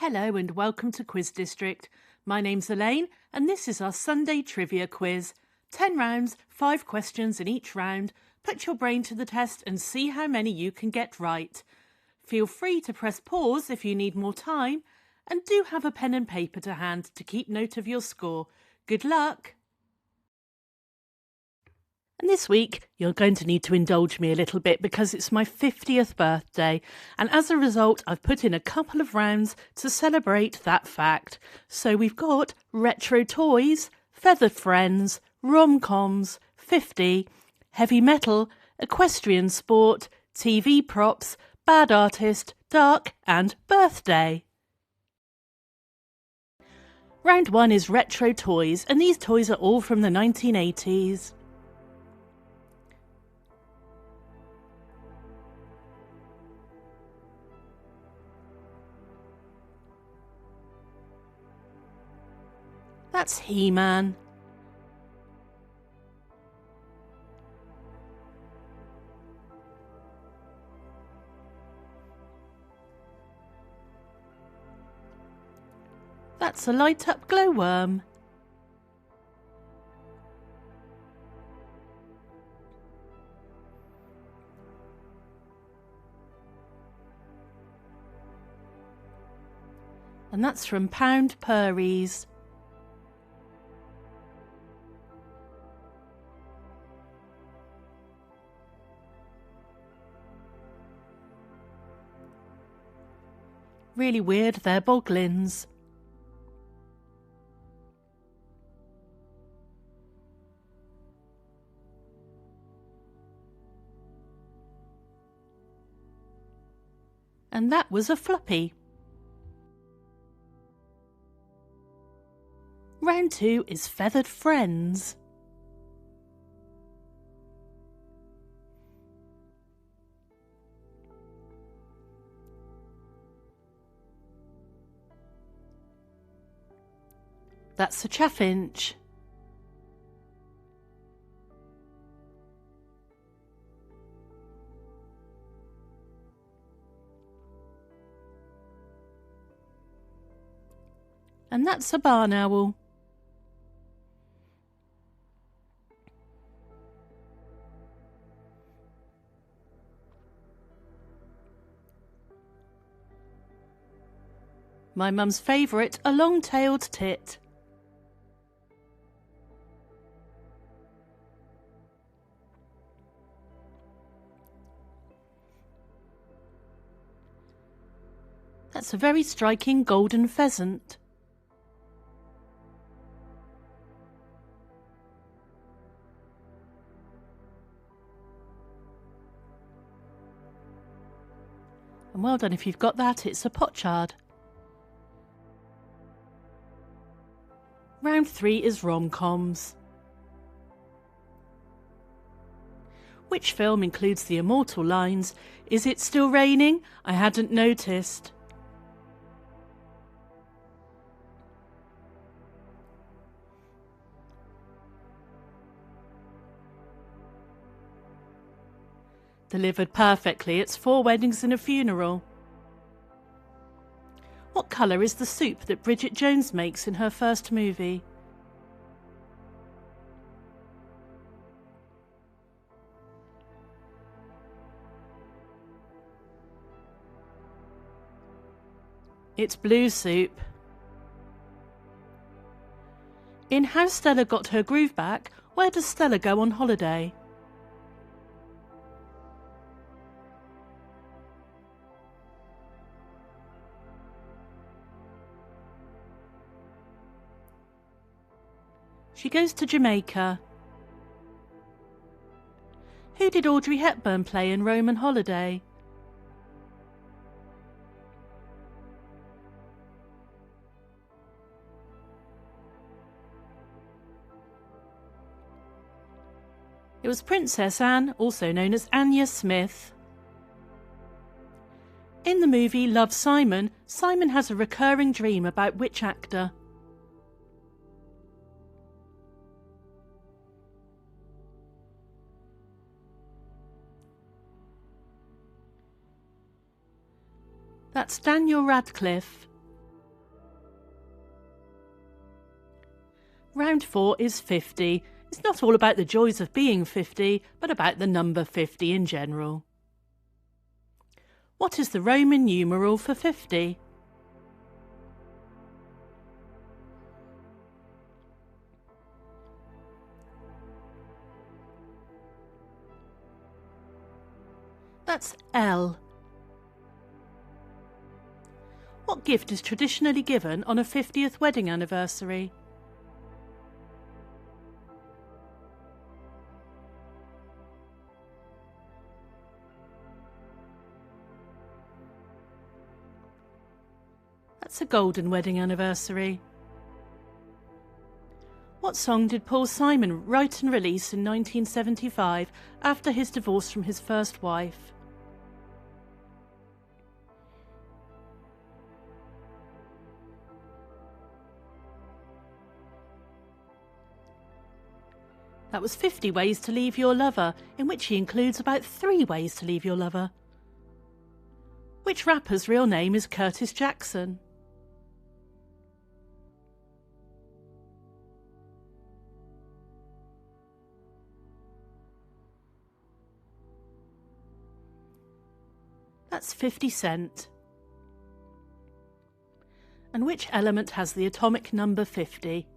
Hello and welcome to Quiz District. My name's Elaine and this is our Sunday trivia quiz. 10 rounds, 5 questions in each round. Put your brain to the test and see how many you can get right. Feel free to press pause if you need more time, and do have a pen and paper to hand to keep note of your score. Good luck! And this week, you're going to need to indulge me a little bit because it's my 50th birthday, and as a result, I've put in a couple of rounds to celebrate that fact. So we've got retro toys, feathered friends, rom-coms, 50, heavy metal, equestrian sport, TV props, bad artist, dark, and birthday. Round 1 is retro toys, and these toys are all from the 1980s. That's He-Man. That's a light-up glowworm. And that's from Pound Purries. Really weird, they're boglins. And that was a floppy. Round 2 is feathered friends. That's a chaffinch. And that's a barn owl. My mum's favourite, a long-tailed tit. That's a very striking golden pheasant. And well done if you've got that, it's a pochard. Round 3 is rom-coms. Which film includes the immortal lines, "Is it still raining? I hadn't noticed." Delivered perfectly, it's 4 weddings and a funeral. What colour is the soup that Bridget Jones makes in her first movie? It's blue soup. In How Stella Got Her Groove Back, where does Stella go on holiday? She goes to Jamaica. Who did Audrey Hepburn play in Roman Holiday? It was Princess Anne, also known as Anya Smith. In the movie Love, Simon, Simon has a recurring dream about which actor? That's Daniel Radcliffe. Round 4 is 50. It's not all about the joys of being 50, but about the number 50 in general. What is the Roman numeral for 50? That's L. What gift is traditionally given on a 50th wedding anniversary? That's a golden wedding anniversary. What song did Paul Simon write and release in 1975 after his divorce from his first wife? That was 50 Ways to Leave Your Lover, in which he includes about 3 ways to leave your lover. Which rapper's real name is Curtis Jackson? That's 50 Cent. And which element has the atomic number 50?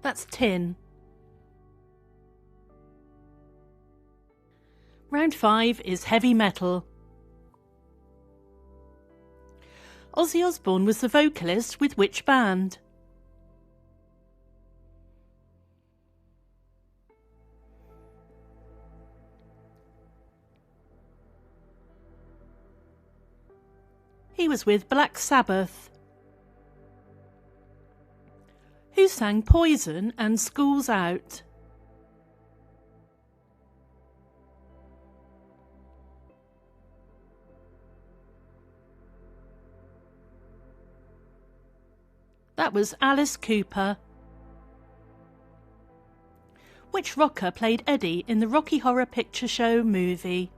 That's tin. Round 5 is heavy metal. Ozzy Osbourne was the vocalist with which band? He was with Black Sabbath. Who sang Poison and School's Out? That was Alice Cooper. Which rocker played Eddie in the Rocky Horror Picture Show movie?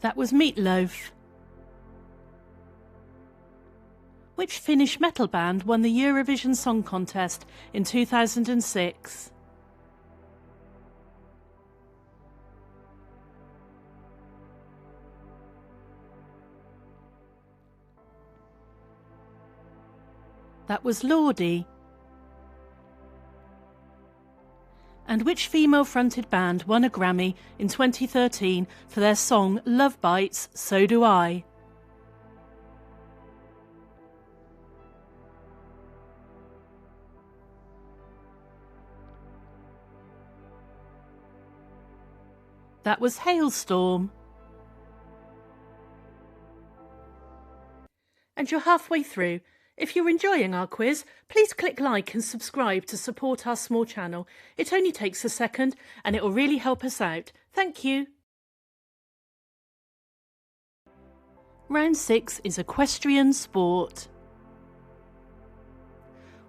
That was Meatloaf. Which Finnish metal band won the Eurovision Song Contest in 2006? That was Lordi. And which female-fronted band won a Grammy in 2013 for their song Love Bites, So Do I? That was Hailstorm. And you're halfway through. If you're enjoying our quiz, please click like and subscribe to support our small channel. It only takes a second and it will really help us out. Thank you. Round 6 is equestrian sport.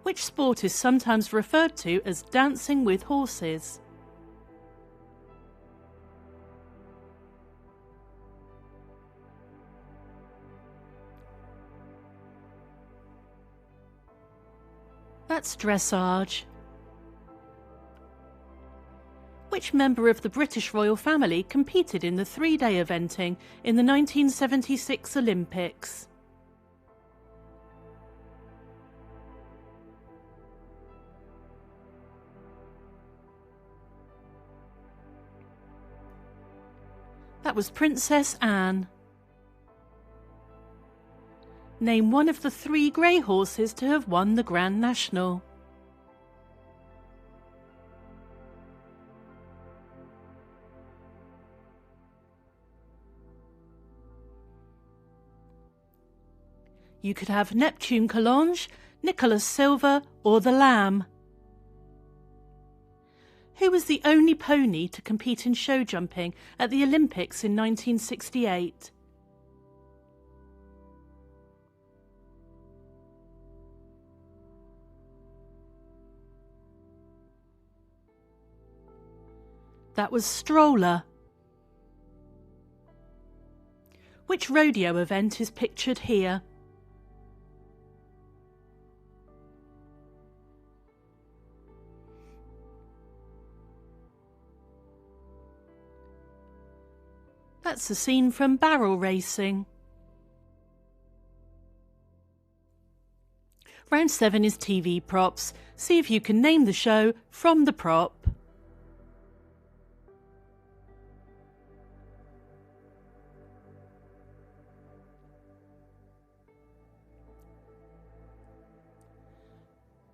Which sport is sometimes referred to as dancing with horses? That's dressage. Which member of the British royal family competed in the 3-day eventing in the 1976 Olympics? That was Princess Anne. Name one of the 3 grey horses to have won the Grand National. You could have Neptune Collonges, Nicholas Silver or the Lamb. Who was the only pony to compete in show jumping at the Olympics in 1968? That was stroller. Which rodeo event is pictured here? That's a scene from barrel racing. Round 7 is TV props. See if you can name the show from the prop.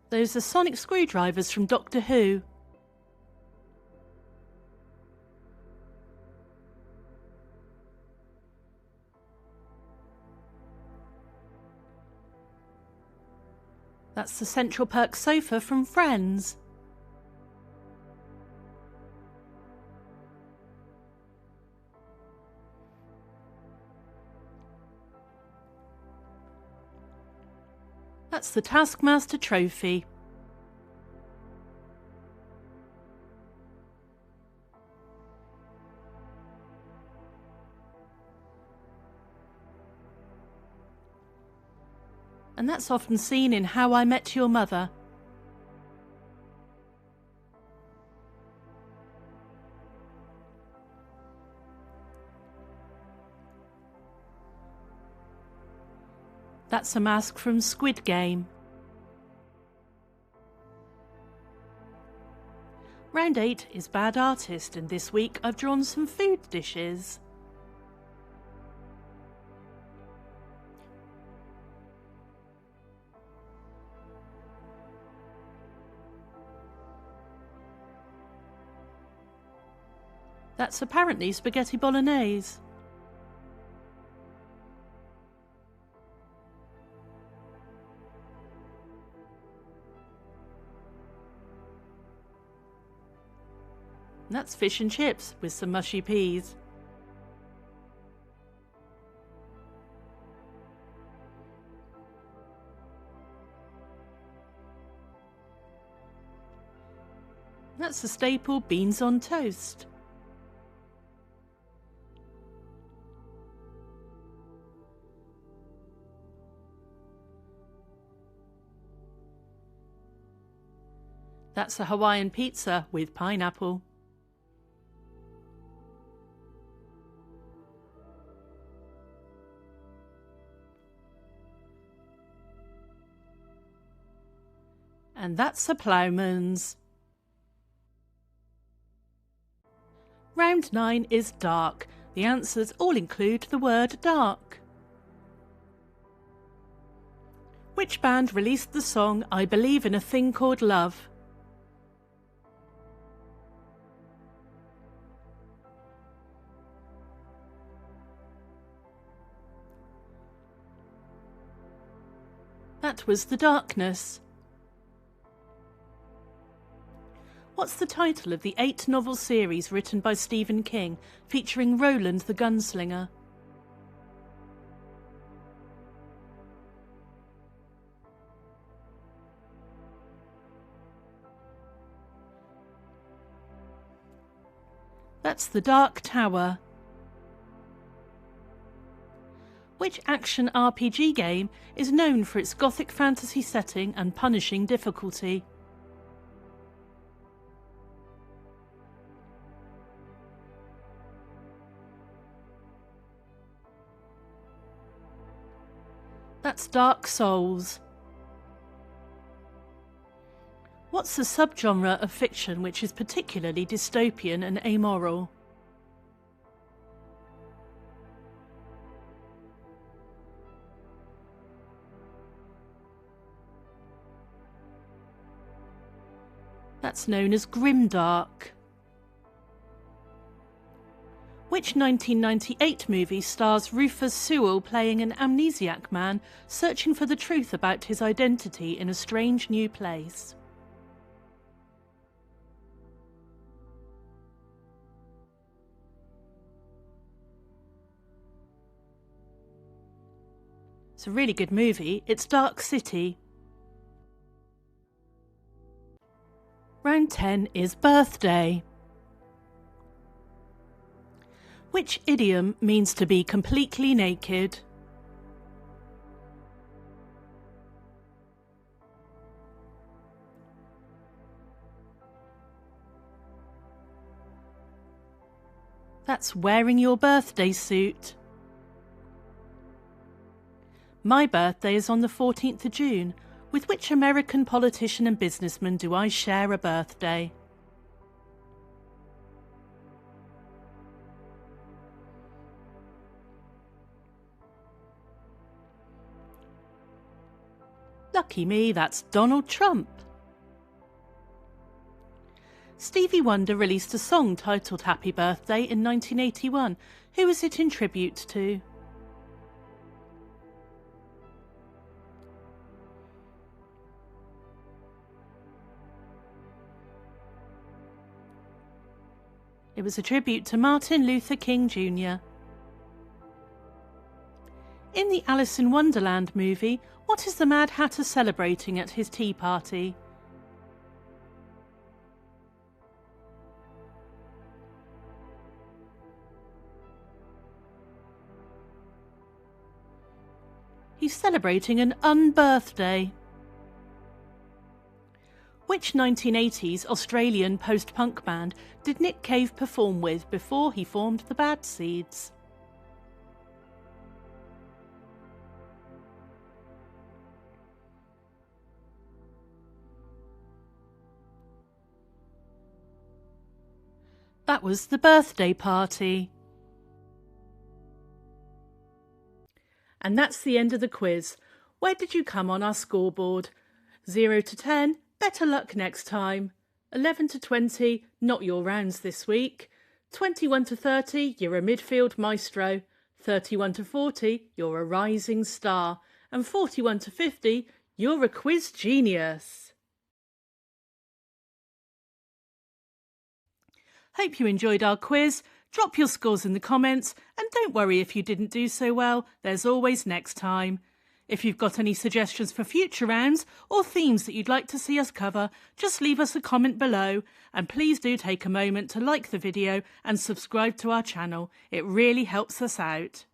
Those are sonic screwdrivers from Doctor Who. That's the Central Perk sofa from Friends. That's the Taskmaster trophy. And that's often seen in How I Met Your Mother. That's a mask from Squid Game. Round 8 is Bad Artist, and this week I've drawn some food dishes. That's apparently spaghetti bolognese. That's fish and chips with some mushy peas. That's the staple beans on toast. That's a Hawaiian pizza with pineapple. And that's a ploughman's. Round 9 is dark. The answers all include the word dark. Which band released the song I Believe in a Thing Called Love? That was The Darkness. What's the title of the 8-novel series written by Stephen King, featuring Roland the Gunslinger? That's The Dark Tower. Which action RPG game is known for its gothic fantasy setting and punishing difficulty? That's Dark Souls. What's the subgenre of fiction which is particularly dystopian and amoral? That's known as grimdark. Which 1998 movie stars Rufus Sewell playing an amnesiac man searching for the truth about his identity in a strange new place? It's a really good movie. It's Dark City. Round 10 is birthday. Which idiom means to be completely naked? That's wearing your birthday suit. My birthday is on the 14th of June. With which American politician and businessman do I share a birthday? Lucky me, that's Donald Trump. Stevie Wonder released a song titled Happy Birthday in 1981. Who was it in tribute to? It was a tribute to Martin Luther King Jr. In the Alice in Wonderland movie, what is the Mad Hatter celebrating at his tea party? He's celebrating an unbirthday. Which 1980s Australian post-punk band did Nick Cave perform with before he formed the Bad Seeds? That was the Birthday Party. And that's the end of the quiz. Where did you come on our scoreboard? 0 to 10, better luck next time. 11 to 20, not your rounds this week. 21 to 30, you're a midfield maestro. 31 to 40, you're a rising star. And 41 to 50, you're a quiz genius. Hope you enjoyed our quiz. Drop your scores in the comments, and don't worry if you didn't do so well, there's always next time. If you've got any suggestions for future rounds or themes that you'd like to see us cover, just leave us a comment below, and please do take a moment to like the video and subscribe to our channel. It really helps us out.